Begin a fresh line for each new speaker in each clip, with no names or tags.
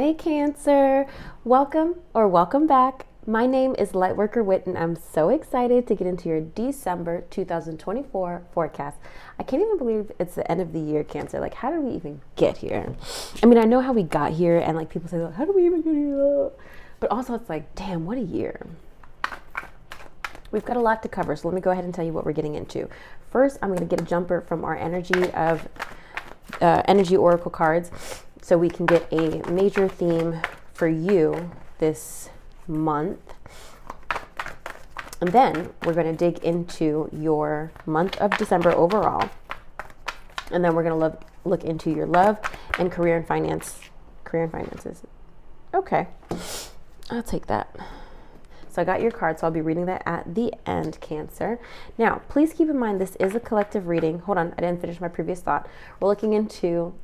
Hey Cancer, welcome back. My name is Lightworker Whit and I'm so excited to get into your December 2024 forecast. I can't even believe it's the end of the year, Cancer. Like, how did we even get here? I mean, I know how we got here and like people say, how did we even get here? But also it's like, damn, what a year. We've got a lot to cover, so let me go ahead and tell you what we're getting into. First, I'm going to get a jumper from our energy oracle cards so we can get a major theme for you this month. And then we're going to dig into your month of December overall. And then we're going to look into your love and career and finances. Okay, I'll take that. So I got your card, so I'll be reading that at the end, Cancer. Now, please keep in mind this is a collective reading. Hold on, I didn't finish my previous thought. We're looking into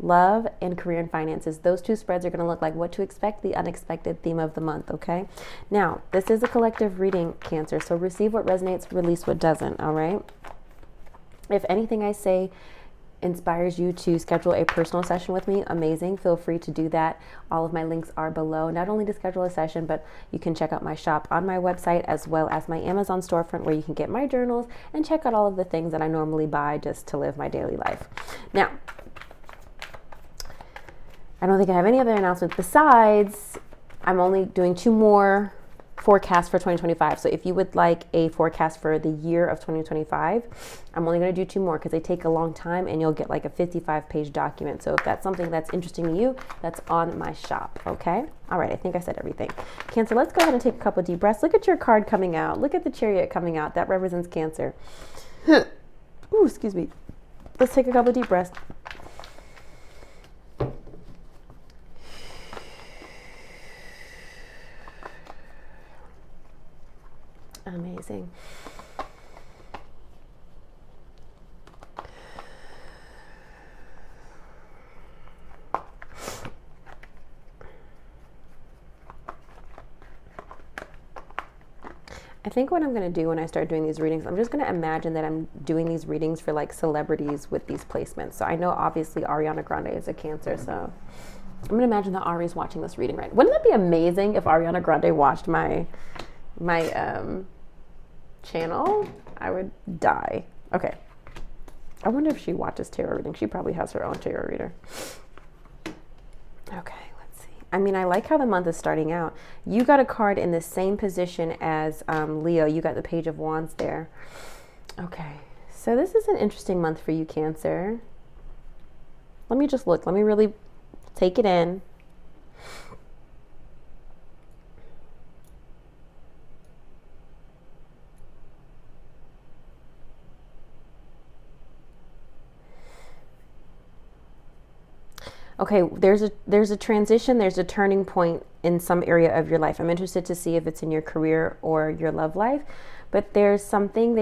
love and career and finances. Those two spreads are going to look like what to expect, the unexpected theme of the month, okay? Now, this is a collective reading, Cancer, so receive what resonates, release what doesn't, all right? If anything I say inspires you to schedule a personal session with me, amazing. Feel free to do that. All of my links are below, not only to schedule a session, but you can check out my shop on my website as well as my Amazon storefront where you can get my journals and check out all of the things that I normally buy just to live my daily life. Now, I don't think I have any other announcements besides I'm only doing 2 more forecasts for 2025. So if you would like a forecast for the year of 2025, I'm only going to do 2 more because they take a long time and you'll get like a 55-page document. So if that's something that's interesting to you, that's on my shop, okay? All right, I think I said everything. Cancer, let's go ahead and take a couple of deep breaths. Look at your card coming out. Look at the Chariot coming out. That represents Cancer. Ooh, excuse me. Let's take a couple of deep breaths. Amazing. I think what I'm going to do when I start doing these readings, I'm just going to imagine that I'm doing these readings for like celebrities with these placements. So I know obviously Ariana Grande is a Cancer, so I'm going to imagine that Ari's watching this reading, right? Wouldn't that be amazing if Ariana Grande watched my channel? I would die. Okay. I wonder if she watches tarot reading. She probably has her own tarot reader. Okay, let's see. I mean, I like how the month is starting out. You got a card in the same position as Leo. You got the Page of Wands there. Okay, so this is an interesting month for you, Cancer. Let me just look. Let me really take it in. Okay, there's a transition, there's a turning point in some area of your life. I'm interested to see if it's in your career or your love life, but there's something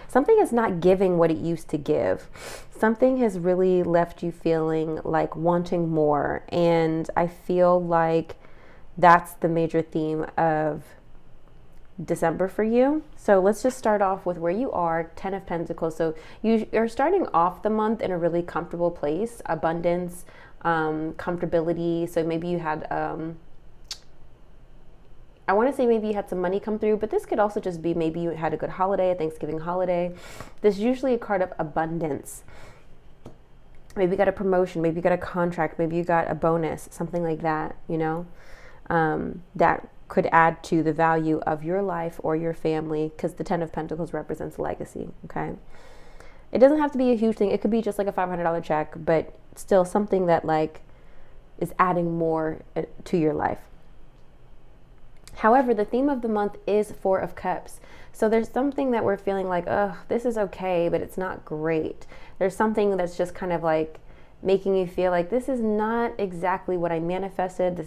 something is not giving what it used to give. Something has really left you feeling like wanting more, and I feel like that's the major theme of December for you. So let's just start off with where you are, 10 of Pentacles. So you're starting off the month in a really comfortable place, abundance, comfortability. So maybe you had, I want to say maybe you had some money come through, but this could also just be maybe you had a good holiday, a Thanksgiving holiday. This is usually a card of abundance. Maybe you got a promotion, maybe you got a contract, maybe you got a bonus, something like that, you know, that could add to the value of your life or your family, because the 10 of Pentacles represents legacy, okay? It doesn't have to be a huge thing. It could be just like a $500 check, but still something that like is adding more to your life. However, the theme of the month is 4 of Cups. So there's something that we're feeling like, oh, this is okay, but it's not great. There's something that's just kind of like making you feel like this is not exactly what I manifested.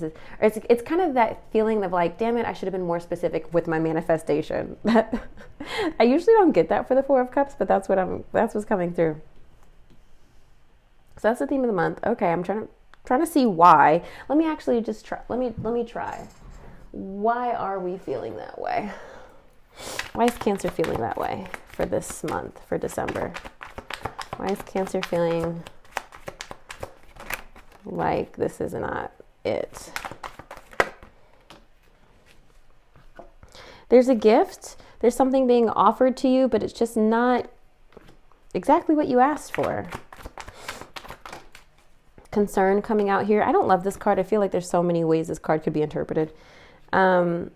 It's kind of that feeling of like, damn it, I should have been more specific with my manifestation. I usually don't get that for the 4 of Cups, but that's what's coming through. So that's the theme of the month. Okay, I'm trying to see why. Let me actually just try. Let me try. Why are we feeling that way? Why is Cancer feeling that way for this month, for December? Why is Cancer feeling like this is not it? There's a gift. There's something being offered to you, but it's just not exactly what you asked for. Concern coming out here. I don't love this card. I feel like there's so many ways this card could be interpreted. I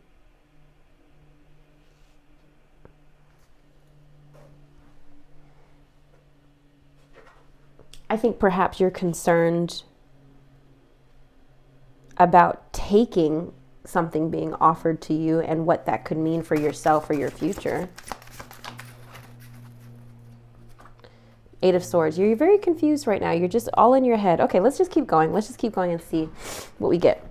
think perhaps you're concerned about taking something being offered to you and what that could mean for yourself or your future. Eight of Swords. You're very confused right now. You're just all in your head. Okay, let's just keep going. Let's just keep going and see what we get.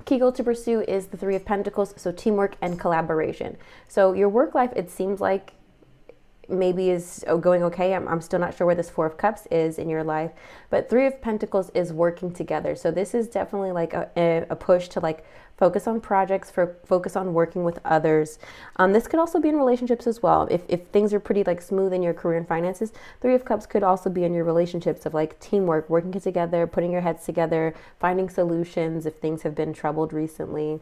Key goal to pursue is the Three of Pentacles, so teamwork and collaboration. So your work life, it seems like maybe is going okay. I'm still not sure where this Four of Cups is in your life, but Three of Pentacles is working together. So this is definitely like a push to like focus on projects, focus on working with others. This could also be in relationships as well. If things are pretty like smooth in your career and finances, Three of Cups could also be in your relationships of like teamwork, working together, putting your heads together, finding solutions if things have been troubled recently.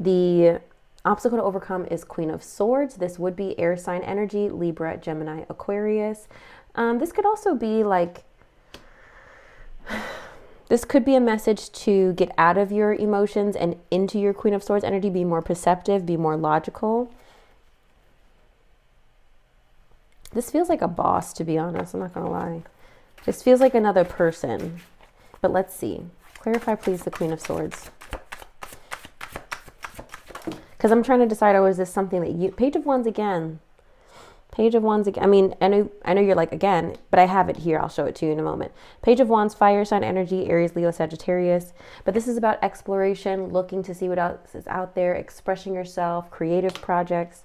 The obstacle to overcome is Queen of Swords. This would be air sign energy, Libra, Gemini, Aquarius. This could also be like, this could be a message to get out of your emotions and into your Queen of Swords energy, be more perceptive, be more logical. This feels like a boss, to be honest. I'm not going to lie. This feels like another person. But let's see. Clarify, please, the Queen of Swords. Because I'm trying to decide, oh, is this something that you... Page of Wands again. Page of Wands again. I mean, I know you're like, again, but I have it here. I'll show it to you in a moment. Page of Wands, fire sign energy, Aries, Leo, Sagittarius. But this is about exploration, looking to see what else is out there, expressing yourself, creative projects.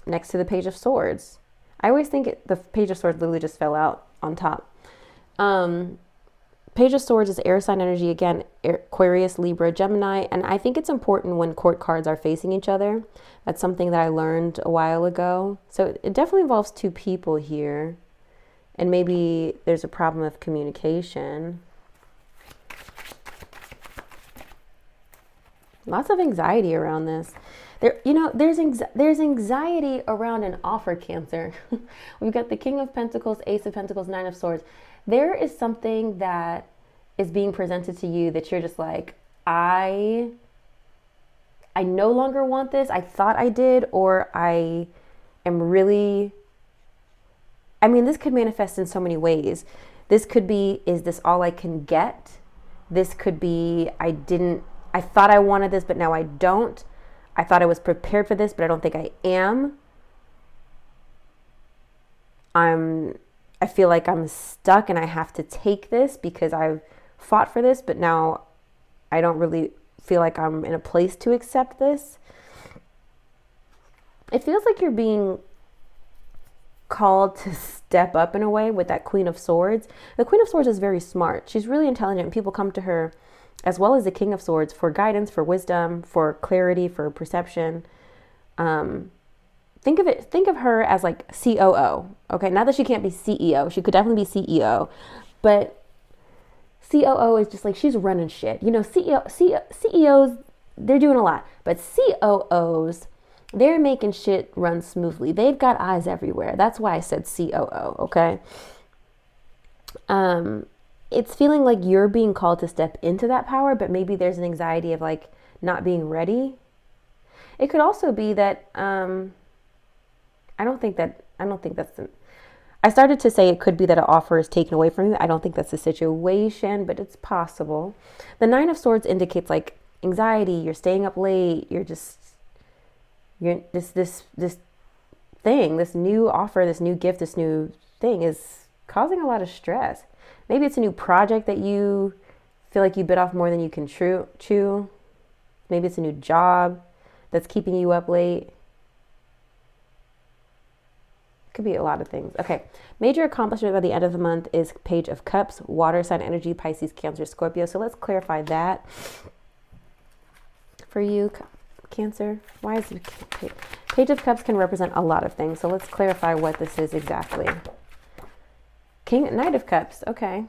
Next to the Page of Swords. I always think the Page of Swords literally just fell out on top. Page of Swords is air sign energy, again, Aquarius, Libra, Gemini, and I think it's important when court cards are facing each other. That's something that I learned a while ago. So it definitely involves two people here, and maybe there's a problem of communication. Lots of anxiety around this. There's anxiety around an offer, Cancer. We've got the King of Pentacles, Ace of Pentacles, Nine of Swords. There is something that is being presented to you that you're just like, I no longer want this. I thought I did, or I am really, I mean, this could manifest in so many ways. This could be, is this all I can get? This could be, I thought I wanted this, but now I don't. I thought I was prepared for this, but I don't think I am. I feel like I'm stuck and I have to take this because I've fought for this, but now I don't really feel like I'm in a place to accept this. It feels like you're being called to step up in a way with that Queen of Swords. The Queen of Swords is very smart. She's really intelligent, and people come to her, as well as the King of Swords, for guidance, for wisdom, for clarity, for perception. Think of her as like COO. Okay, not that she can't be CEO. She could definitely be CEO, but COO is just like, she's running shit. CEOs, they're doing a lot, but COOs, they're making shit run smoothly. They've got eyes everywhere. That's why I said COO. Okay. It's feeling like you're being called to step into that power, but maybe there's an anxiety of like not being ready. It could also be that, I started to say it could be that an offer is taken away from you. I don't think that's the situation, but it's possible. The Nine of Swords indicates like anxiety. You're staying up late. This thing, this new offer, this new gift, this new thing is causing a lot of stress. Maybe it's a new project that you feel like you bit off more than you can chew. Maybe it's a new job that's keeping you up late. Could be a lot of things. Okay. Major accomplishment by the end of the month is Page of Cups, water sign energy, Pisces, Cancer, Scorpio. So let's clarify that for you, Cancer. Why is it Page of Cups can represent a lot of things. So let's clarify what this is exactly. Knight of Cups. Okay.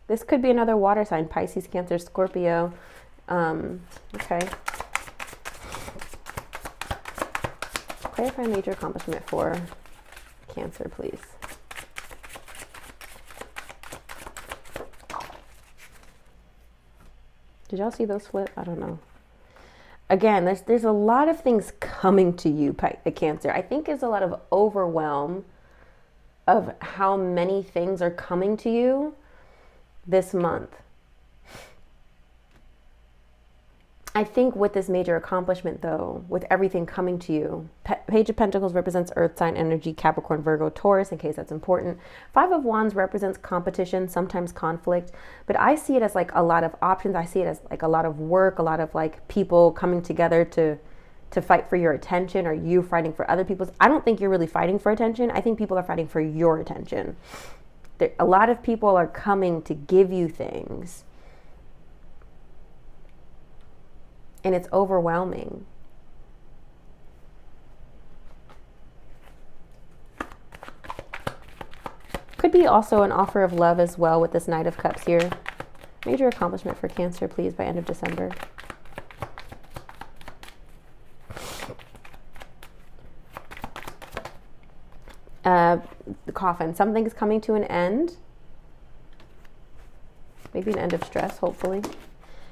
This could be another water sign, Pisces, Cancer, Scorpio. Okay. Clarify major accomplishment for Cancer, please. Did y'all see those flip? I don't know. Again, there's a lot of things coming to you, Cancer. I think there's a lot of overwhelm of how many things are coming to you this month. I think with this major accomplishment, though, with everything coming to you, Page of Pentacles represents Earth sign energy, Capricorn, Virgo, Taurus, in case that's important. Five of Wands represents competition, sometimes conflict, but I see it as like a lot of options. I see it as like a lot of work, a lot of like people coming together to fight for your attention, or you fighting for other people's. I don't think you're really fighting for attention. I think people are fighting for your attention. A lot of people are coming to give you things. And it's overwhelming. Could be also an offer of love as well with this Knight of Cups here. Major accomplishment for Cancer, please, by end of December. The Coffin. Something's coming to an end. Maybe an end of stress, hopefully.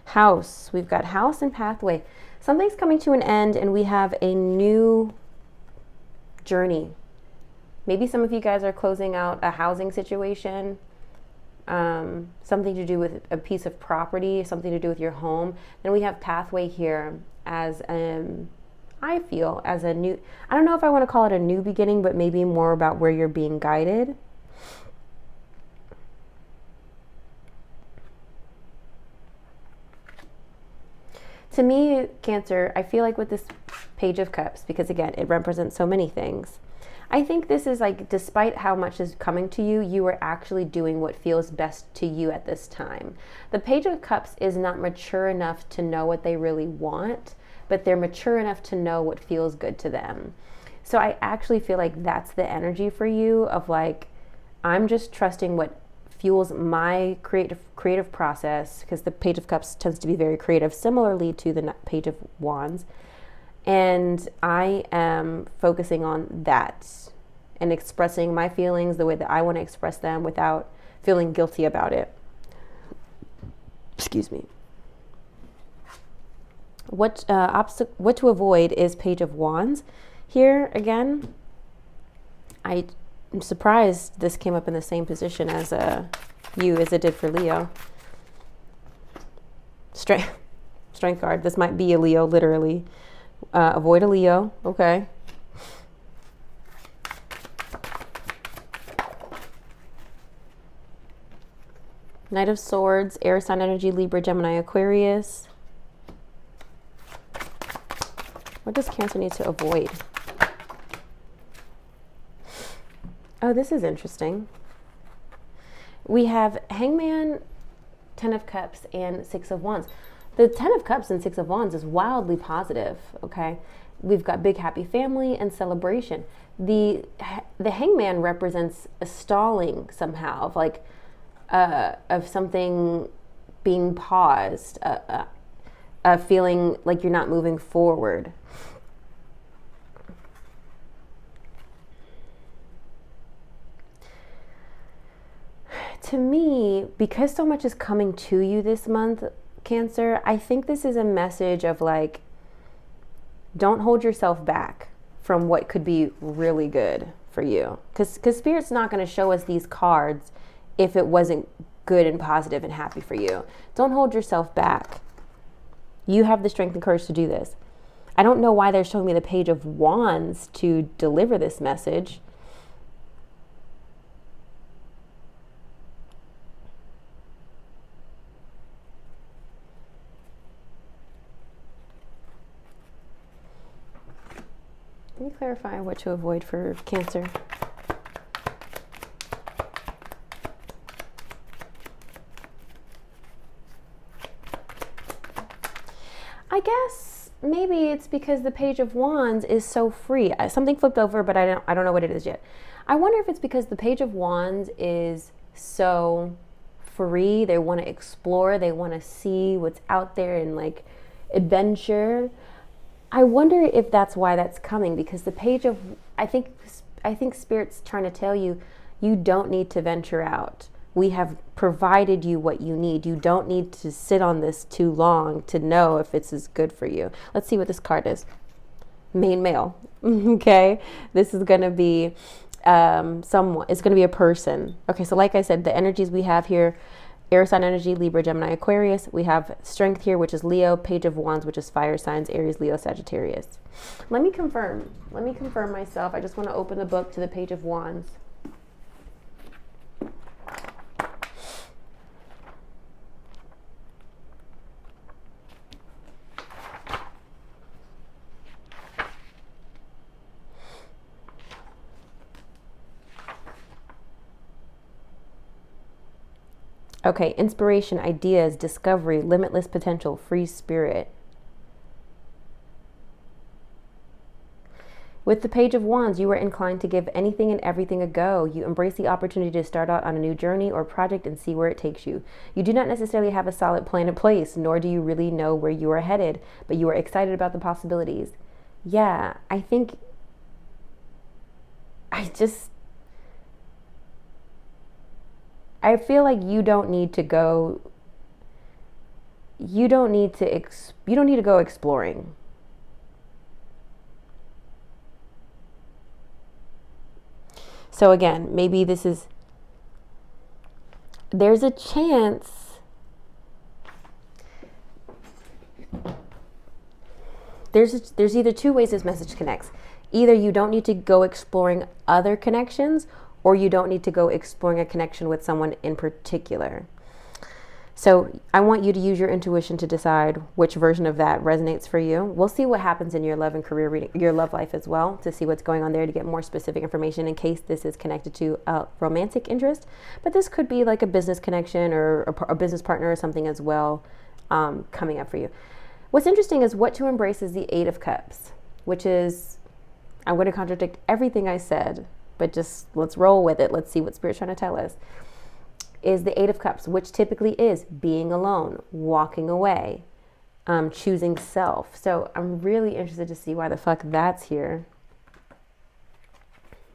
House. We've got House and Pathway. Something's coming to an end and we have a new journey. Maybe some of you guys are closing out a housing situation, something to do with a piece of property, something to do with your home. Then we have Pathway here as I feel as a new, I don't know if I want to call it a new beginning, but maybe more about where you're being guided. To me, Cancer, I feel like with this Page of Cups, because again, it represents so many things. I think this is like, despite how much is coming to you, you are actually doing what feels best to you at this time. The Page of Cups is not mature enough to know what they really want, but they're mature enough to know what feels good to them. So I actually feel like that's the energy for you of like, I'm just trusting what fuels my creative process, because the Page of Cups tends to be very creative, similarly to the Page of Wands. And I am focusing on that and expressing my feelings the way that I want to express them without feeling guilty about it. Excuse me. What to avoid is Page of Wands. Here again, I'm surprised this came up in the same position as you as it did for Leo. Strength card. This might be a Leo, literally. Avoid a Leo. Okay. Knight of Swords, air sign energy, Libra, Gemini, Aquarius. What does Cancer need to avoid? Oh, this is interesting. We have Hangman, Ten of Cups, and Six of Wands. The Ten of Cups and Six of Wands is wildly positive, okay? We've got big happy family and celebration. The Hangman represents a stalling somehow, of like, of something being paused, a feeling like you're not moving forward. To me, because so much is coming to you this month, Cancer, I think this is a message of like, don't hold yourself back from what could be really good for you. Because Spirit's not going to show us these cards if it wasn't good and positive and happy for you. Don't hold yourself back. You have the strength and courage to do this. I don't know why they're showing me the Page of Wands to deliver this message. Let me clarify what to avoid for Cancer. I guess maybe it's because the Page of Wands is so free. Something flipped over, but I don't know what it is yet. I wonder if it's because the Page of Wands is so free. They want to explore. They want to see what's out there and like adventure. I wonder if that's why that's coming, because the page of, I think Spirit's trying to tell you, you don't need to venture out. We have provided you what you need. You don't need to sit on this too long to know if it's as good for you. Let's see what this card is. Main male. Okay. This is going to be someone. It's going to be a person. Okay. So like I said, the energies we have here, air sign energy, Libra, Gemini, Aquarius. We have strength here, which is Leo, Page of Wands, which is fire signs, Aries, Leo, Sagittarius. Let me confirm myself. I just want to open the book to the Page of Wands. Okay, inspiration, ideas, discovery, limitless potential, free spirit. With the Page of Wands, you are inclined to give anything and everything a go. You embrace the opportunity to start out on a new journey or project and see where it takes you. You do not necessarily have a solid plan in place, nor do you really know where you are headed, but you are excited about the possibilities. Yeah, I feel like you don't need to go exploring. So again, maybe there's a chance there's either two ways this message connects. Either you don't need to go exploring other connections, or you don't need to go exploring a connection with someone in particular. So I want you to use your intuition to decide which version of that resonates for you. We'll see what happens in your love and career reading, your love life as well, to see what's going on there, to get more specific information in case this is connected to a romantic interest. But this could be like a business connection or a business partner or something as well, coming up for you. What's interesting is what to embrace is the Eight of Cups, which is, I'm going to contradict everything I said, but just let's roll with it. Let's see what Spirit's trying to tell us. Is the Eight of Cups, which typically is being alone, walking away, choosing self. So I'm really interested to see why the fuck that's here.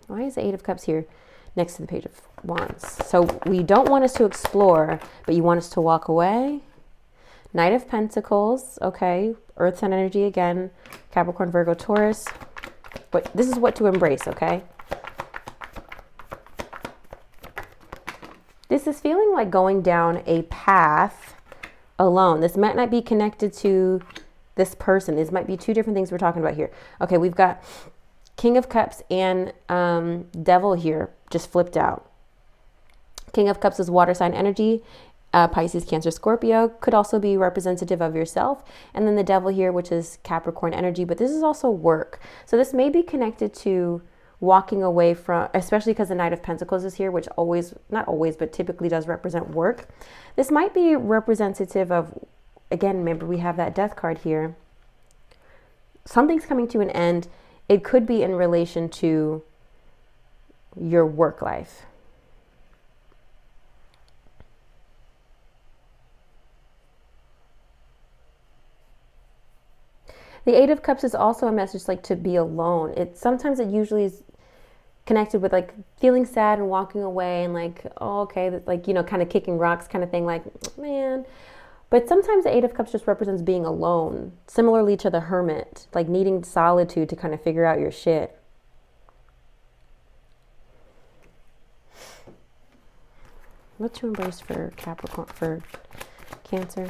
Why is the Eight of Cups here next to the Page of Wands? So we don't want us to explore, but you want us to walk away. Knight of Pentacles, okay. Earth sign energy again. Capricorn, Virgo, Taurus. But this is what to embrace, okay? This is feeling like going down a path alone. This might not be connected to this person. This might be two different things we're talking about here. Okay, we've got King of Cups and Devil here, just flipped out. King of Cups is water sign energy. Pisces, Cancer, Scorpio, could also be representative of yourself. And then the Devil here, which is Capricorn energy, but this is also work. So this may be connected to walking away from, especially because the Knight of Pentacles is here, which always, not always, but typically does represent work. This might be representative of, again, remember we have that Death card here. Something's coming to an end. It could be in relation to your work life. The Eight of Cups is also a message like to be alone. Sometimes it usually is connected with like feeling sad and walking away and like, oh, okay, like, you know, kind of kicking rocks kind of thing, like, man. But sometimes the Eight of Cups just represents being alone, similarly to the Hermit, like needing solitude to kind of figure out your shit. What to embrace for Capricorn, for Cancer?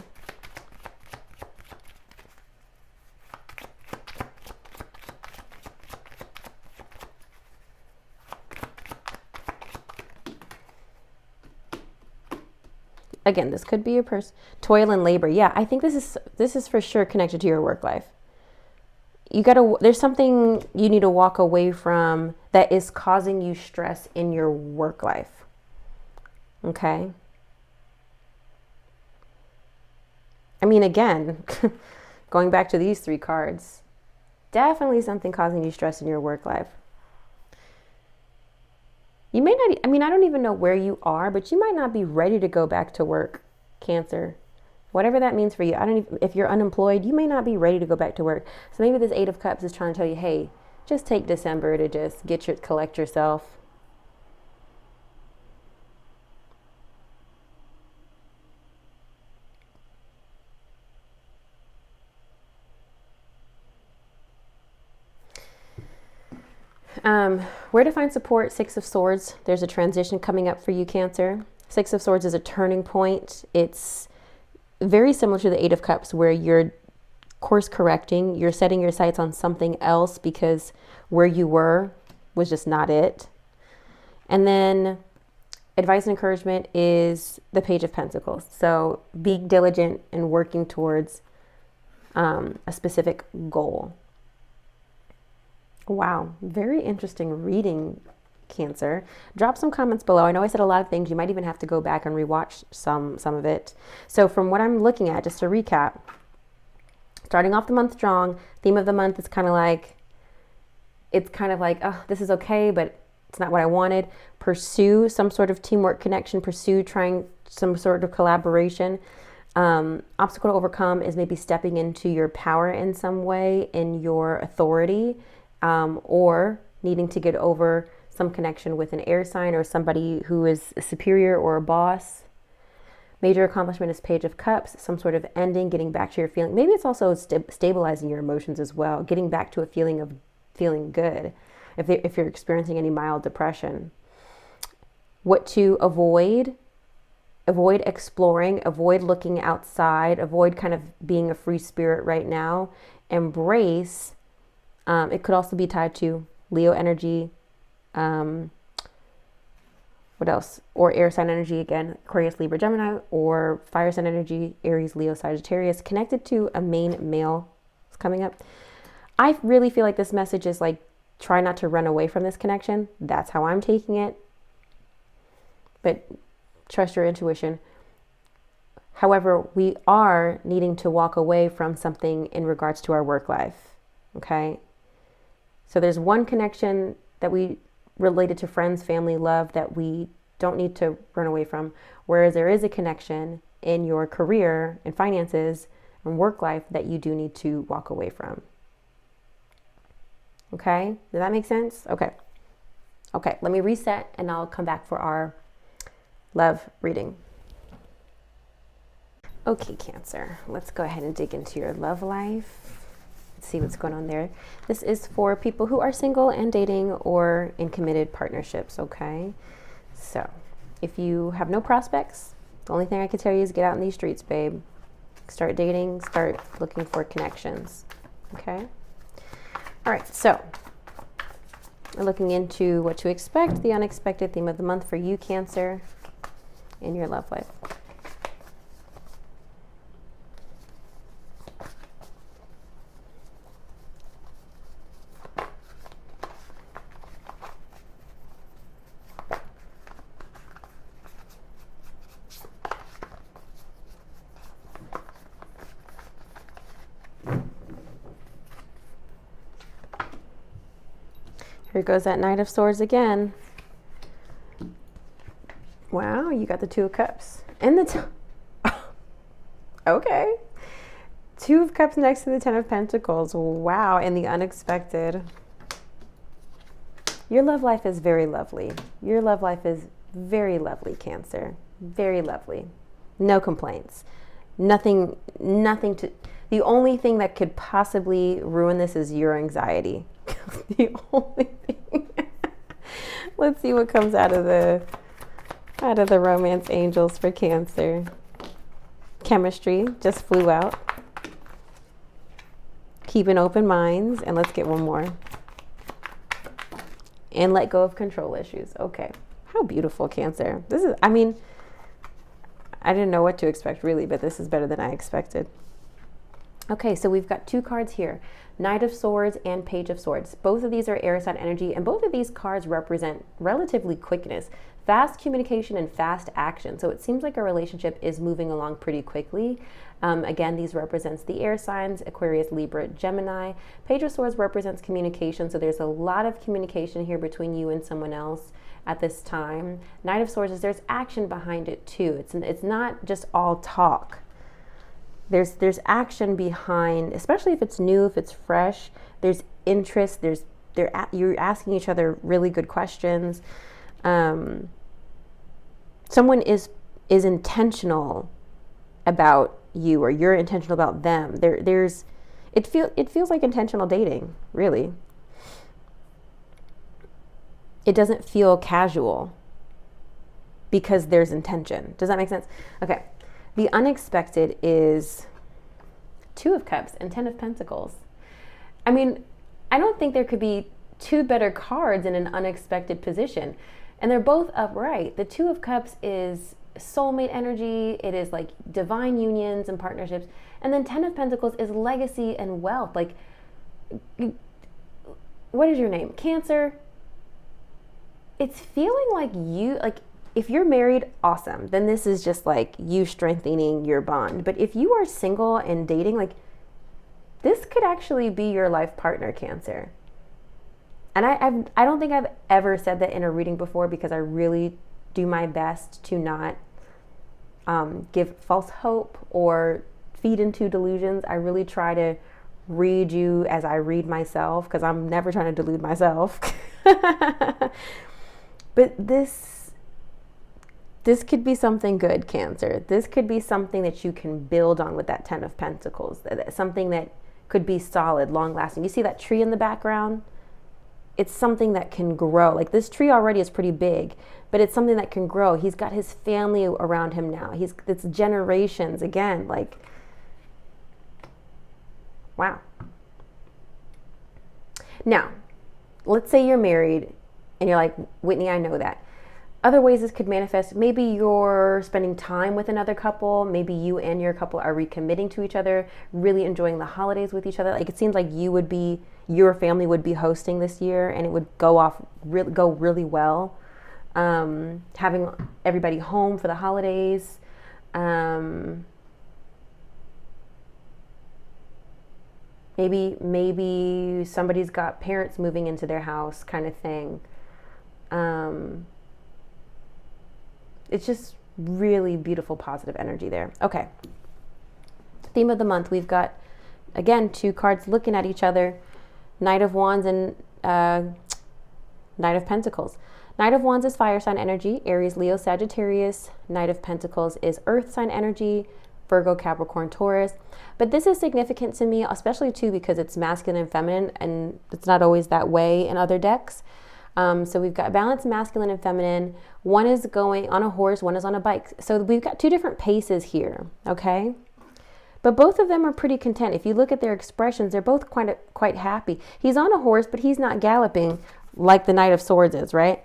Again, this could be a person, toil and labor. Yeah, I think this is for sure connected to your work life. There's something you need to walk away from that is causing you stress in your work life. Okay. I mean, again, going back to these three cards, definitely something causing you stress in your work life. You may not, I mean, I don't even know where you are, but you might not be ready to go back to work, Cancer. Whatever that means for you. I don't even, if you're unemployed, you may not be ready to go back to work. So maybe this 8 of Cups is trying to tell you, hey, just take December to just collect yourself. Where to find support? 6 of Swords. There's a transition coming up for you, Cancer. 6 of Swords is a turning point. It's very similar to the 8 of Cups, where you're course correcting. You're setting your sights on something else because where you were was just not it. And then advice and encouragement is the Page of Pentacles. So be diligent in working towards a specific goal. Wow, very interesting reading, Cancer. Drop some comments below. I know I said a lot of things. You might even have to go back and rewatch some of it. So from what I'm looking at, just to recap, starting off the month strong, theme of the month is kind of like, oh, this is okay, but it's not what I wanted. Pursue some sort of teamwork connection, pursue trying some sort of collaboration. Obstacle to overcome is maybe stepping into your power in some way, in your authority, or needing to get over some connection with an air sign or somebody who is a superior or a boss. Major accomplishment is Page of Cups, some sort of ending, getting back to your feeling. Maybe it's also stabilizing your emotions as well, getting back to a feeling of feeling good if you're experiencing any mild depression. What to avoid exploring, avoid looking outside, avoid kind of being a free spirit right now. Embrace, it could also be tied to Leo energy, what else? Or air sign energy again, Aquarius, Libra, Gemini, or fire sign energy, Aries, Leo, Sagittarius, connected to a main male is coming up. I really feel like this message is like, try not to run away from this connection. That's how I'm taking it. But trust your intuition. However, we are needing to walk away from something in regards to our work life. Okay. So there's one connection that we related to friends, family, love that we don't need to run away from. Whereas there is a connection in your career and finances and work life that you do need to walk away from. Okay, does that make sense? Okay. Okay, let me reset and I'll come back for our love reading. Okay, Cancer, let's go ahead and dig into your love life. Let's see what's going on there. This is for people who are single and dating or in committed partnerships, okay? So, if you have no prospects, the only thing I can tell you is get out in these streets, babe. Start dating, start looking for connections, okay? All right, so we're looking into what to expect, the unexpected theme of the month for you, Cancer, in your love life. Here goes that Knight of Swords again. Wow, you got the 2 of Cups. And the okay. 2 of Cups next to the 10 of Pentacles. Wow, and the unexpected. Your love life is very lovely. Your love life is very lovely, Cancer. Very lovely. No complaints. Nothing to... The only thing that could possibly ruin this is your anxiety. The only thing. Let's see what comes out of the romance angels for Cancer. Chemistry just flew out. Keeping open minds, and let's get one more. And let go of control issues. Okay. How beautiful, Cancer. This is, I mean, I didn't know what to expect really, but this is better than I expected. Okay, so we've got 2 cards here, Knight of Swords and Page of Swords. Both of these are air sign energy, and both of these cards represent relatively quickness, fast communication, and fast action. So it seems like a relationship is moving along pretty quickly. Again, these represents the air signs, Aquarius, Libra, Gemini. Page of Swords represents communication, so there's a lot of communication here between you and someone else at this time. Knight of Swords is there's action behind it too. It's not just all talk. There's action behind, especially if it's new, if it's fresh. There's interest. You're asking each other really good questions. Someone is intentional about you, or you're intentional about them. It feels like intentional dating, really. It doesn't feel casual because there's intention. Does that make sense? Okay. The unexpected is Two of Cups and Ten of Pentacles. I mean, I don't think there could be two better cards in an unexpected position. And they're both upright. The Two of Cups is soulmate energy. It is like divine unions and partnerships. And then Ten of Pentacles is legacy and wealth. Like, what is your name? Cancer. It's feeling like if you're married, awesome. Then this is just like you strengthening your bond. But if you are single and dating, like, this could actually be your life partner, Cancer. And I don't think I've ever said that in a reading before, because I really do my best to not give false hope or feed into delusions. I really try to read you as I read myself, because I'm never trying to delude myself. But this could be something good, Cancer. This could be something that you can build on with that Ten of Pentacles. Something that could be solid, long lasting. You see that tree in the background? It's something that can grow. Like, this tree already is pretty big, but it's something that can grow. He's got his family around him now. It's generations again. Like, wow. Now, let's say you're married and you're like, Whitney, I know that. Other ways this could manifest, maybe you're spending time with another couple. Maybe you and your couple are recommitting to each other, really enjoying the holidays with each other. Like, it seems like your family would be hosting this year, and it would go really well. Having everybody home for the holidays. Maybe somebody's got parents moving into their house, kind of thing. It's just really beautiful, positive energy there. Okay. Theme of the month. We've got, again, two cards looking at each other. Knight of Wands and Knight of Pentacles. Knight of Wands is fire sign energy. Aries, Leo, Sagittarius. Knight of Pentacles is earth sign energy. Virgo, Capricorn, Taurus. But this is significant to me, especially too, because it's masculine and feminine, and it's not always that way in other decks. So we've got balanced masculine and feminine. One is going on a horse, one is on a bike. So we've got two different paces here, okay? But both of them are pretty content. If you look at their expressions, they're both quite happy. He's on a horse, but he's not galloping like the Knight of Swords is, right?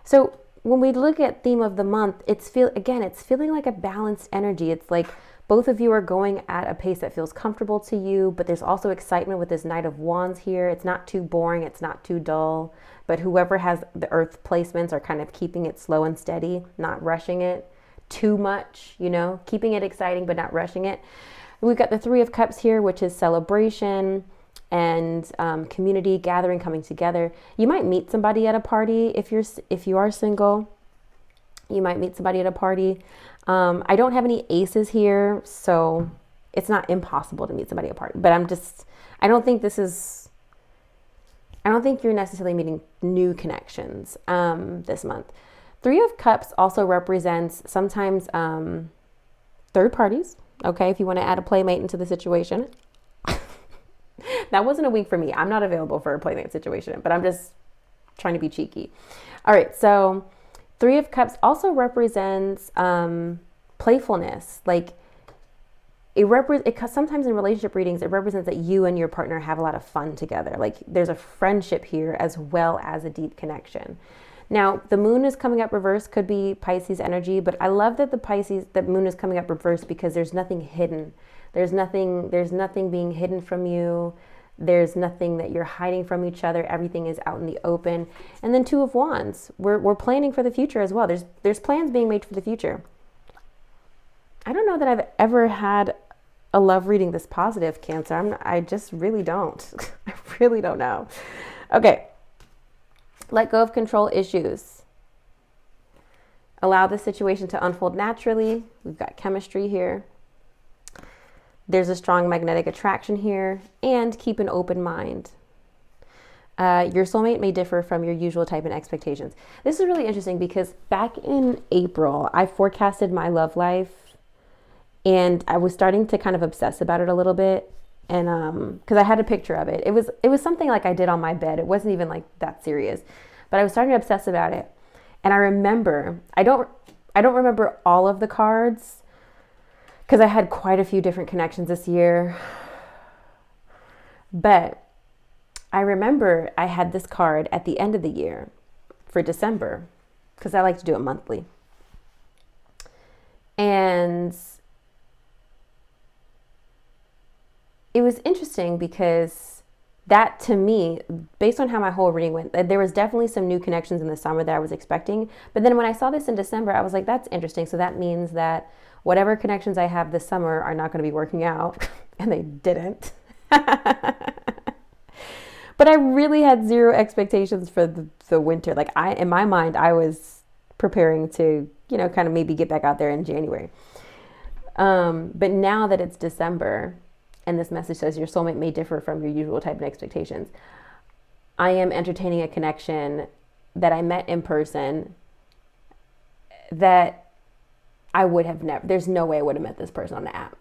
So when we look at theme of the month, it's feeling like a balanced energy. It's like both of you are going at a pace that feels comfortable to you, but there's also excitement with this Knight of Wands here. It's not too boring, it's not too dull, but whoever has the earth placements are kind of keeping it slow and steady, not rushing it too much, keeping it exciting, but not rushing it. We've got the Three of Cups here, which is celebration and community, gathering, coming together. You might meet somebody at a party if you are single. You might meet somebody at a party. I don't have any aces here, so it's not impossible to meet somebody at a party. But I don't think you're necessarily meeting new connections this month. Three of Cups also represents sometimes third parties. Okay, if you want to add a playmate into the situation. That wasn't a week for me. I'm not available for a playmate situation, but I'm just trying to be cheeky. All right, so Three of Cups also represents playfulness. Like, sometimes in relationship readings, it represents that you and your partner have a lot of fun together. Like, there's a friendship here as well as a deep connection. Now, the moon is coming up reverse, could be Pisces energy, but I love that the moon is coming up reverse because there's nothing hidden. There's nothing being hidden from you. There's nothing that you're hiding from each other. Everything is out in the open. And then Two of Wands. We're planning for the future as well. There's plans being made for the future. I don't know that I've ever had a love reading this positive, Cancer. I just really don't. I really don't know. Okay. Let go of control issues. Allow the situation to unfold naturally. We've got chemistry here. There's a strong magnetic attraction here, and keep an open mind. Your soulmate may differ from your usual type and expectations. This is really interesting because back in April, I forecasted my love life, and I was starting to kind of obsess about it a little bit. And because I had a picture of it. It was something like I did on my bed. It wasn't even like that serious, but I was starting to obsess about it. And I remember, I don't remember all of the cards because I had quite a few different connections this year. But I remember I had this card at the end of the year for December because I like to do it monthly. And it was interesting because that, to me, based on how my whole reading went, there was definitely some new connections in the summer that I was expecting. But then when I saw this in December, I was like, that's interesting. So that means that whatever connections I have this summer are not going to be working out. And they didn't. But I really had zero expectations for the winter. Like in my mind, I was preparing to, kind of maybe get back out there in January. But now that it's December, and this message says your soulmate may differ from your usual type and expectations, I am entertaining a connection that I met in person that I would have never, there's no way I would have met this person on the app.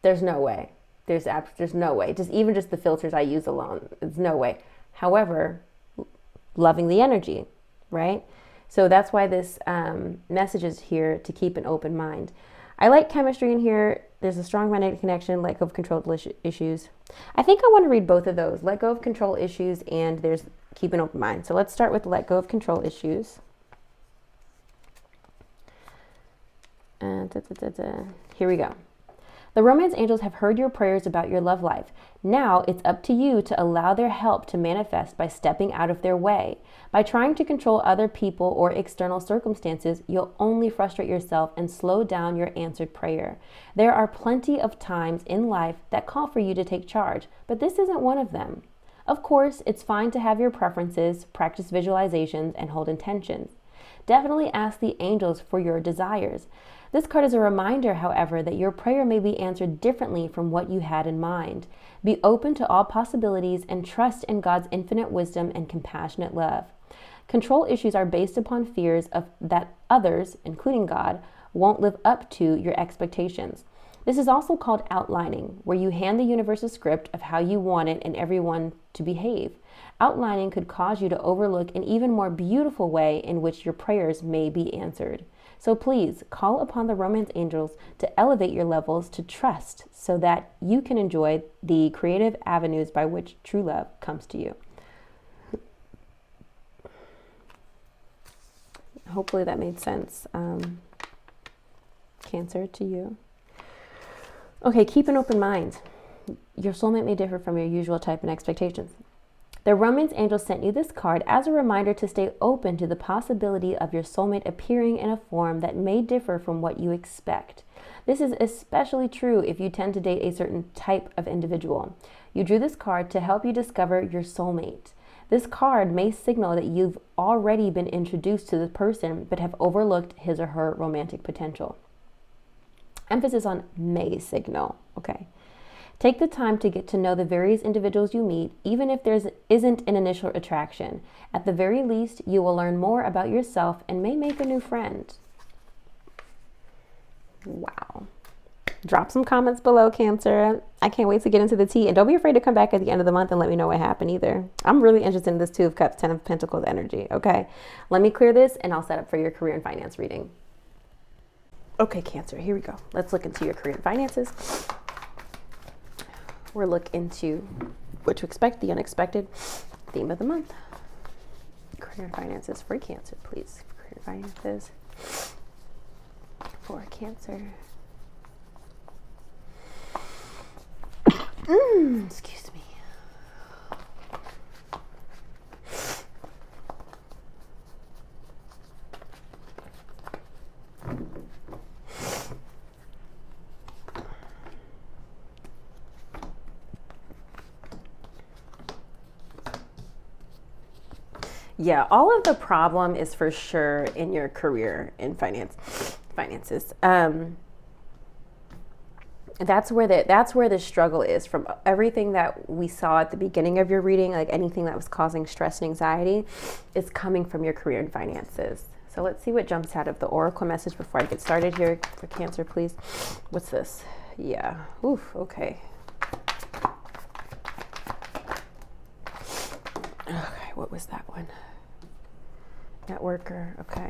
There's no way. There's no way. Just the filters I use alone. There's no way. However, loving the energy, right? So that's why this message is here, to keep an open mind. I like chemistry in here. There's a strong magnetic connection, let go of control issues. I think I want to read both of those, let go of control issues, and there's keep an open mind. So let's start with let go of control issues. Here we go. The romance angels have heard your prayers about your love life. Now it's up to you to allow their help to manifest by stepping out of their way. By trying to control other people or external circumstances, you'll only frustrate yourself and slow down your answered prayer. There are plenty of times in life that call for you to take charge, but this isn't one of them. Of course, it's fine to have your preferences, practice visualizations, and hold intentions. Definitely ask the angels for your desires. This card is a reminder, however, that your prayer may be answered differently from what you had in mind. Be open to all possibilities and trust in God's infinite wisdom and compassionate love. Control issues are based upon fears of that others, including God, won't live up to your expectations. This is also called outlining, where you hand the universe a script of how you want it and everyone to behave. Outlining could cause you to overlook an even more beautiful way in which your prayers may be answered. So please call upon the romance angels to elevate your levels to trust so that you can enjoy the creative avenues by which true love comes to you. Hopefully that made sense, Cancer, to you. Okay, keep an open mind. Your soulmate may differ from your usual type and expectations. The romance angel sent you this card as a reminder to stay open to the possibility of your soulmate appearing in a form that may differ from what you expect. This is especially true if you tend to date a certain type of individual. You drew this card to help you discover your soulmate. This card may signal that you've already been introduced to the person but have overlooked his or her romantic potential. Emphasis on may signal, okay? Take the time to get to know the various individuals you meet, even if there isn't an initial attraction. At the very least, you will learn more about yourself and may make a new friend. Wow. Drop some comments below, Cancer. I can't wait to get into the tea. And don't be afraid to come back at the end of the month and let me know what happened either. I'm really interested in this Two of Cups, Ten of Pentacles energy, okay? Let me clear this and I'll set up for your career and finance reading. Okay, Cancer, here we go. Let's look into your career and finances. We'll look into what to expect, the unexpected, theme of the month. Career and finances for Cancer, please. Career and finances for Cancer. Excuse me. Yeah, all of the problem is for sure in your career and finances. That's where the struggle is. From everything that we saw at the beginning of your reading, like anything that was causing stress and anxiety is coming from your career and finances. So let's see what jumps out of the oracle message before I get started here for Cancer, please. What's this? Yeah. Oof. Okay. Okay. What was that one? Lightworker. Okay.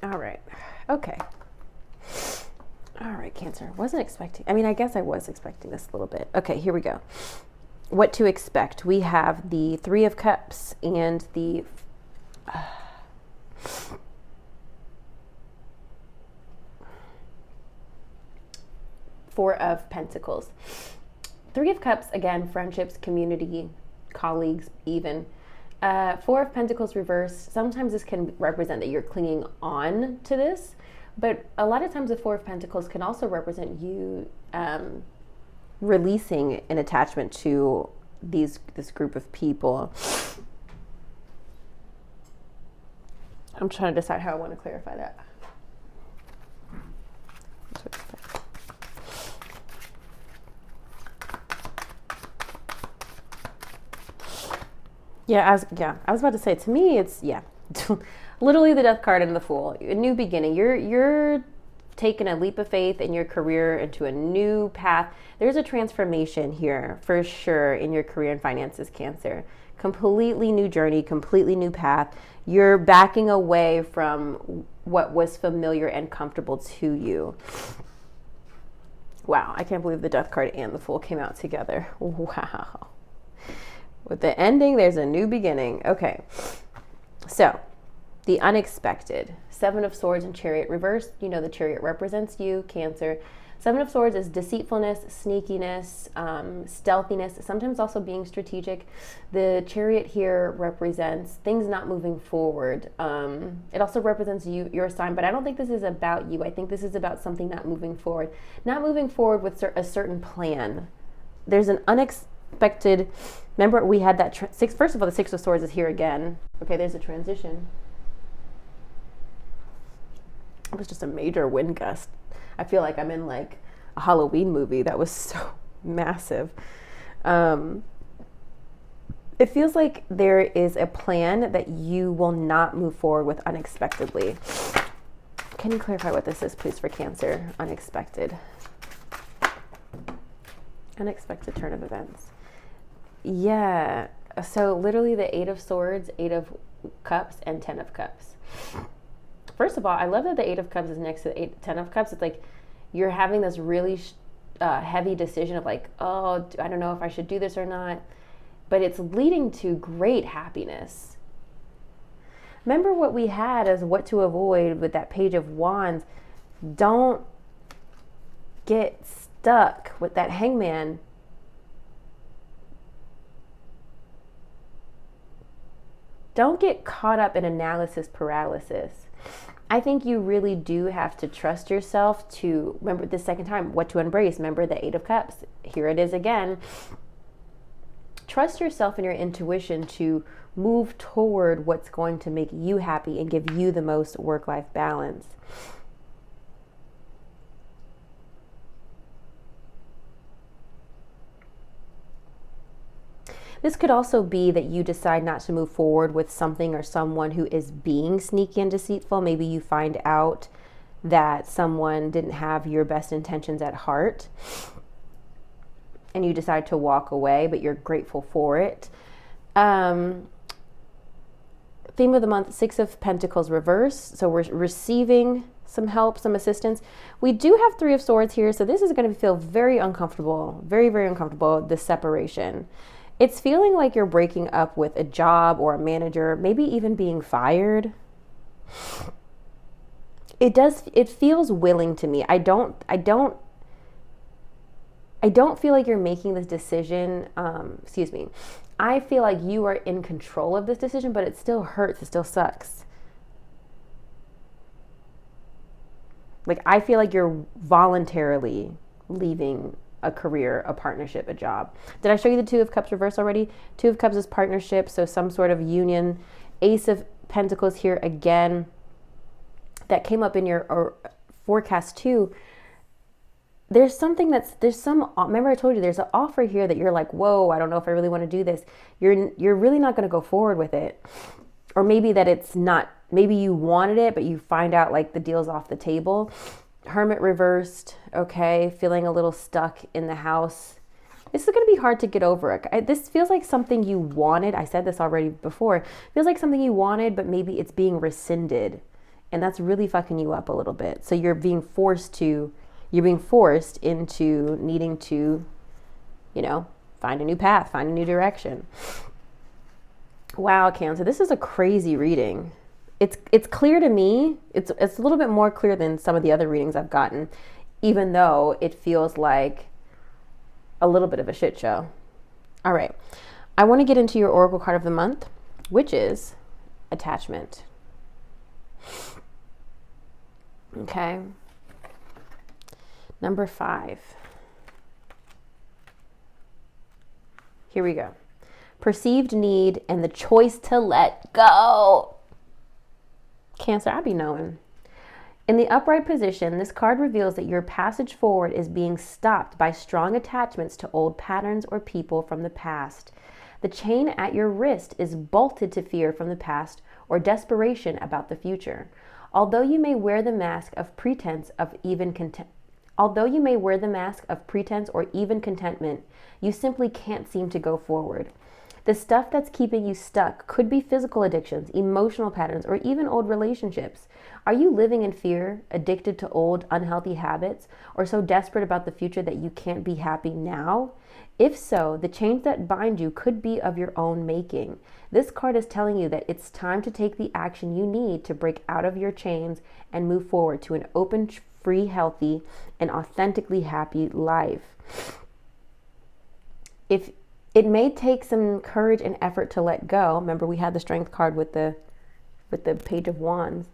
All right. Okay. All right, Cancer. Wasn't expecting. I mean, I guess I was expecting this a little bit. Okay, here we go. What to expect. We have the Three of Cups and the Four of Pentacles. Three of Cups, again, friendships, community, colleagues, even. Four of Pentacles reverse. Sometimes this can represent that you're clinging on to this, but a lot of times the Four of Pentacles can also represent you releasing an attachment to this group of people. I'm trying to decide how I want to clarify that. I was about to say, to me, it's, literally the Death card and the Fool. A new beginning. You're taking a leap of faith in your career into a new path. There's a transformation here for sure in your career and finances, Cancer. Completely new journey, completely new path. You're backing away from what was familiar and comfortable to you. Wow, I can't believe the Death card and the Fool came out together. Wow. With the ending, there's a new beginning. Okay, so the unexpected. Seven of Swords and Chariot reversed. You know the Chariot represents you, Cancer. Seven of Swords is deceitfulness, sneakiness, stealthiness, sometimes also being strategic. The Chariot here represents things not moving forward. It also represents you, your sign, but I don't think this is about you. I think this is about something not moving forward. Not moving forward with a certain plan. There's an unexpected... Remember, we had that first of all, the Six of Swords is here again. Okay, there's a transition. It was just a major wind gust. I feel like I'm in like a Halloween movie. That was so massive. It feels like there is a plan that you will not move forward with unexpectedly. Can you clarify what this is, please, for Cancer? Unexpected. Unexpected turn of events. Yeah, so literally the Eight of Swords, Eight of Cups, and 10 of Cups. First of all, I love that the Eight of Cups is next to the 10 of Cups. It's like you're having this really heavy decision of like, oh, I don't know if I should do this or not. But it's leading to great happiness. Remember what we had as what to avoid with that Page of Wands. Don't get stuck with that Hangman. Don't get caught up in analysis paralysis. I think you really do have to trust yourself to, remember the second time, what to embrace. Remember the Eight of Cups. Here it is again. Trust yourself and your intuition to move toward what's going to make you happy and give you the most work-life balance. This could also be that you decide not to move forward with something or someone who is being sneaky and deceitful. Maybe you find out that someone didn't have your best intentions at heart and you decide to walk away, but you're grateful for it. Theme of the month, Six of Pentacles reverse. So we're receiving some help, some assistance. We do have Three of Swords here, so this is going to feel very uncomfortable, very, very uncomfortable, this separation. It's feeling like you're breaking up with a job or a manager, maybe even being fired. It feels willing to me. I don't feel like you're making this decision. I feel like you are in control of this decision, but it still hurts. It still sucks. Like, I feel like you're voluntarily leaving a career, a partnership, a job. Did I show you the Two of Cups reverse already? Two of Cups is partnership, so some sort of union. Ace of Pentacles here again. That came up in your forecast too. There's something remember I told you there's an offer here that you're like, whoa, I don't know if I really want to do this. You're really not going to go forward with it. Or maybe that it's not, maybe you wanted it, but you find out like the deal's off the table. Hermit reversed, okay, feeling a little stuck in the house. This is going to be hard to get over. This feels like something you wanted. I said this already before. It feels like something you wanted, but maybe it's being rescinded. And that's really fucking you up a little bit. So you're being forced into needing to, find a new path, find a new direction. Wow, Cancer, this is a crazy reading. It's clear to me. It's a little bit more clear than some of the other readings I've gotten, even though it feels like a little bit of a shit show. All right. I want to get into your oracle card of the month, which is attachment. Okay. Number 5. Here we go. Perceived need and the choice to let go. Cancer, I be knowing. In the upright position, this card reveals that your passage forward is being stopped by strong attachments to old patterns or people from the past. The chain at your wrist is bolted to fear from the past or desperation about the future. Although you may wear the mask of pretense or even contentment, you simply can't seem to go forward. The stuff that's keeping you stuck could be physical addictions, emotional patterns, or even old relationships. Are you living in fear, addicted to old, unhealthy habits, or so desperate about the future that you can't be happy now? If so, the chains that bind you could be of your own making. This card is telling you that it's time to take the action you need to break out of your chains and move forward to an open, free, healthy, and authentically happy life. If it may take some courage and effort to let go. Remember, we had the Strength card with the Page of Wands.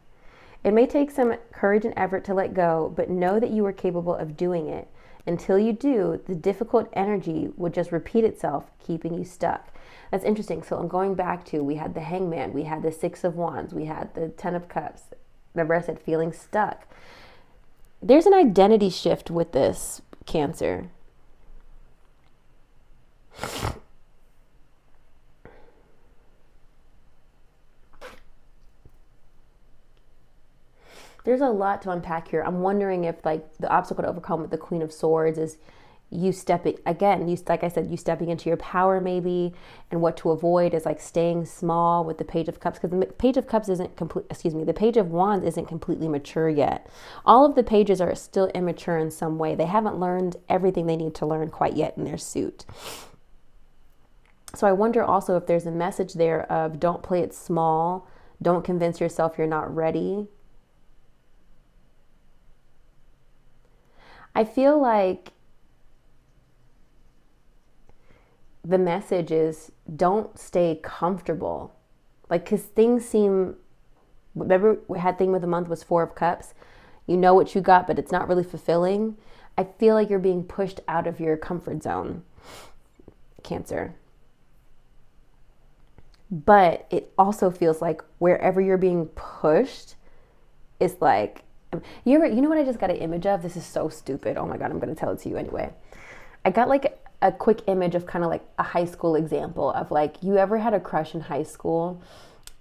It may take some courage and effort to let go, but know that you are capable of doing it. Until you do, the difficult energy will just repeat itself, keeping you stuck. That's interesting. So I'm going back to, we had the Hangman, we had the Six of Wands, we had the Ten of Cups. Remember I said feeling stuck. There's an identity shift with this, Cancer. There's a lot to unpack here. I'm wondering if like the obstacle to overcome with the Queen of Swords is you stepping, again, like I said, you stepping into your power maybe, and what to avoid is like staying small with the Page of Cups, because the Page of Cups isn't the Page of Wands isn't completely mature yet. All of the pages are still immature in some way. They haven't learned everything they need to learn quite yet in their suit. So I wonder also if there's a message there of don't play it small, don't convince yourself you're not ready. I feel like the message is don't stay comfortable. Like, because things seem, remember we had thing with the month was Four of Cups. You know what you got, but it's not really fulfilling. I feel like you're being pushed out of your comfort zone, Cancer. But it also feels like wherever you're being pushed is like, you know what I just got an image of? This is so stupid. Oh my God, I'm going to tell it to you anyway. I got like a quick image of kind of like a high school example of like, you ever had a crush in high school?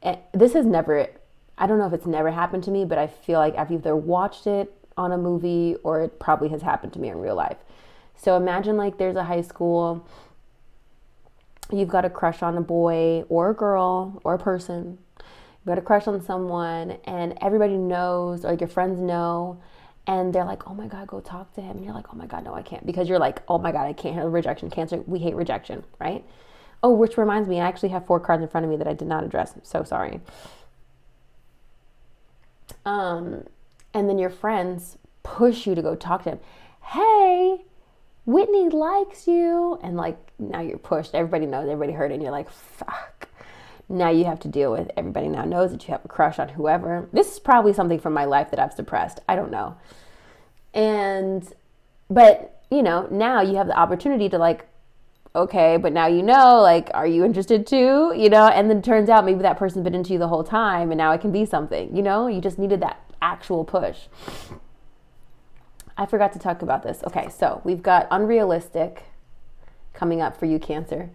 And this has never, I don't know if it's never happened to me, but I feel like I've either watched it on a movie or it probably has happened to me in real life. So imagine like there's a high school, you've got a crush on a boy or a girl or a person. You've got a crush on someone and everybody knows, or like your friends know, and they're like, oh my God, go talk to him. And you're like, oh my God, no, I can't. Because you're like, oh my God, I can't handle rejection. Cancer, we hate rejection, right? Oh, which reminds me, I actually have 4 cards in front of me that I did not address. I'm so sorry. And then your friends push you to go talk to him. Hey, Whitney likes you. And like, now you're pushed. Everybody knows, everybody heard it. And you're like, fuck. Now you have to deal with, everybody now knows that you have a crush on whoever. This is probably something from my life that I've suppressed. I don't know. But you know, now you have the opportunity to like, okay, but now you know, like, are you interested too? You know, and then it turns out maybe that person's been into you the whole time and now it can be something, you know, you just needed that actual push. I forgot to talk about this. Okay, so we've got unrealistic coming up for you, Cancer.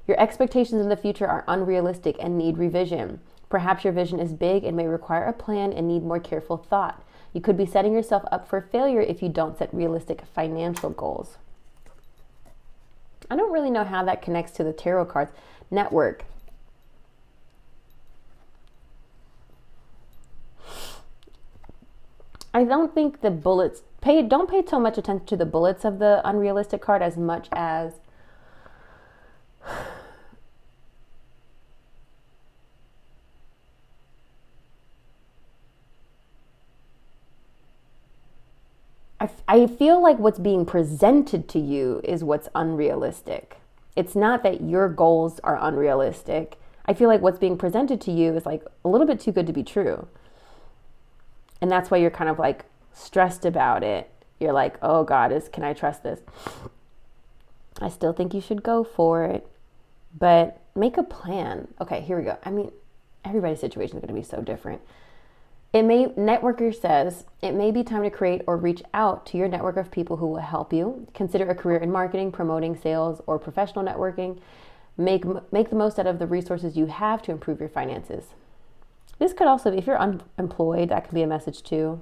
Your expectations in the future are unrealistic and need revision. Perhaps your vision is big and may require a plan and need more careful thought. You could be setting yourself up for failure if you don't set realistic financial goals. I don't really know how that connects to the tarot cards. Network. I don't think the bullets don't pay so much attention to the bullets of the unrealistic card as much as I feel like what's being presented to you is what's unrealistic. It's not that your goals are unrealistic. I feel like what's being presented to you is like a little bit too good to be true. And that's why you're kind of like stressed about it. You're like, oh God, can I trust this? I still think you should go for it, but make a plan. Okay, here we go. I mean, everybody's situation is going to be so different. Networker says, it may be time to create or reach out to your network of people who will help you. Consider a career in marketing, promoting sales, or professional networking. Make the most out of the resources you have to improve your finances. This could also be, if you're unemployed, that could be a message too.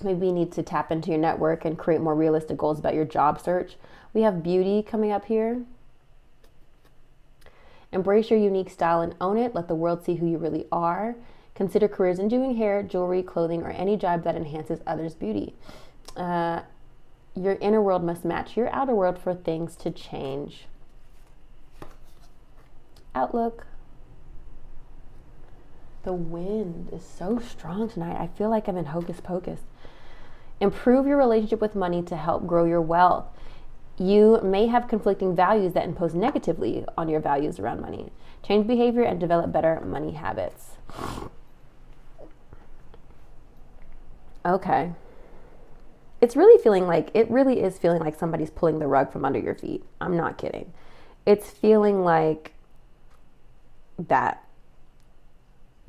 Maybe you need to tap into your network and create more realistic goals about your job search. We have beauty coming up here. Embrace your unique style and own it. Let the world see who you really are. Consider careers in doing hair, jewelry, clothing, or any job that enhances others' beauty. Your inner world must match your outer world for things to change. Outlook. The wind is so strong tonight. I feel like I'm in hocus pocus. Improve your relationship with money to help grow your wealth. You may have conflicting values that impose negatively on your values around money. Change behavior and develop better money habits. Okay. It really is feeling like somebody's pulling the rug from under your feet. I'm not kidding. It's feeling like that.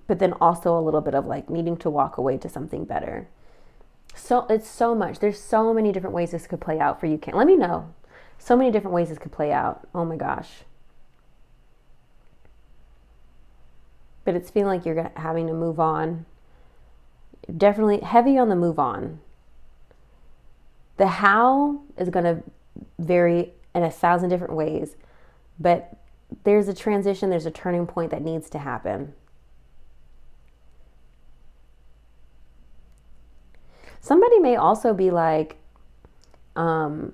But then also a little bit of like needing to walk away to something better. So it's so much. There's so many different ways this could play out for you. Let me know. So many different ways this could play out. Oh my gosh. But it's feeling like you're having to move on. Definitely heavy on the move on. The how is going to vary in 1,000 different ways. But there's a transition, there's a turning point that needs to happen. Somebody may also be like, not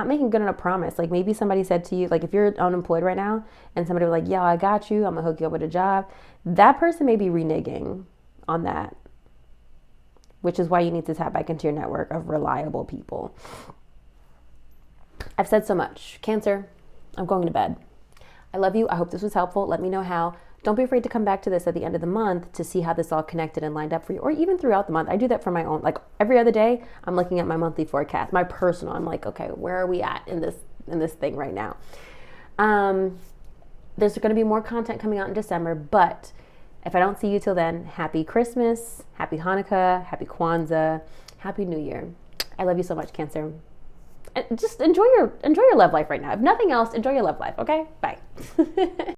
making good on a promise. Like maybe somebody said to you, like if you're unemployed right now and somebody was like, yeah, I got you, I'm gonna hook you up with a job. That person may be reneging on that, which is why you need to tap back into your network of reliable people. I've said so much. Cancer, I'm going to bed. I love you. I hope this was helpful. Let me know how. Don't be afraid to come back to this at the end of the month to see how this all connected and lined up for you, or even throughout the month. I do that for my own, like every other day, I'm looking at my monthly forecast, my personal. I'm like, okay, where are we at in this thing right now? There's going to be more content coming out in December, but if I don't see you till then, happy Christmas, happy Hanukkah, happy Kwanzaa, happy New Year. I love you so much, Cancer. And just enjoy your love life right now. If nothing else, enjoy your love life, okay? Bye.